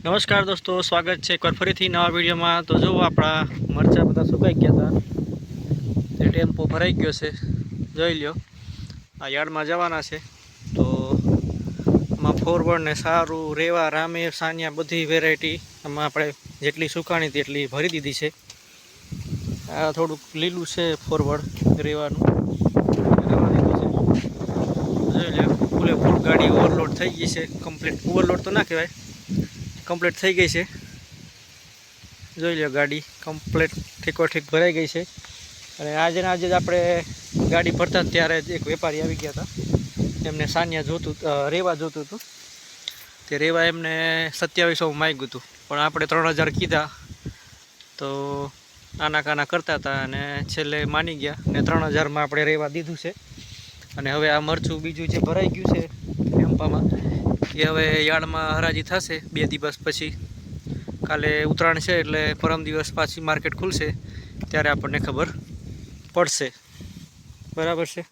નમસ્કાર દોસ્તો, સ્વાગત છે એકવાર ફરીથી નવા વિડીયોમાં। તો જો આપણા મરચાં બધા સુકાઈ ગયા હતા, તે ટેમ્પો ભરાઈ ગયો છે, જોઈ લ્યો। આ યાર્ડમાં જવાના છે, તો આમાં ફોરવર્ડ ને સારું, રેવા, રામે, સાનિયા બધી વેરાયટી આમાં આપણે જેટલી સુકાણી તેટલી ભરી દીધી છે। આ થોડુંક લીલું છે ફોરવર્ડ રેવાનું, જોઈ લ્યો। ફૂલે ફૂલ ગાડી ઓવરલોડ થઈ ગઈ છે, કમ્પ્લીટ ઓવરલોડ તો ના કહેવાય, કમ્પ્લીટ થઈ ગઈ છે। જોઈ લો, ગાડી કમ્પ્લીટ ઠીકોઠીક ભરાઈ ગઈ છે। અને આજે જ આપણે ગાડી ભરતા ત્યારે જ એક વેપારી આવી ગયા હતા, એમને સાનિયા જોતું, રેવા જોતું હતું। તે રેવા એમને 2700 માગ્યું હતું, પણ આપણે 3000 કીધા, તો આના કરતા હતા અને છેલ્લે માની ગયા ને 3000માં આપણે રેવા દીધું છે। અને હવે આ મરચું બીજું જે ભરાઈ ગયું છે ટેમ્પામાં, એ હવે યાર્ડમાં હરાજી થશે 2 દિવસ પછી। કાલે ઉત્તરાયણ છે એટલે પરમ દિવસ પાછી માર્કેટ ખુલશે, ત્યારે આપણને ખબર પડશે, બરાબર છે।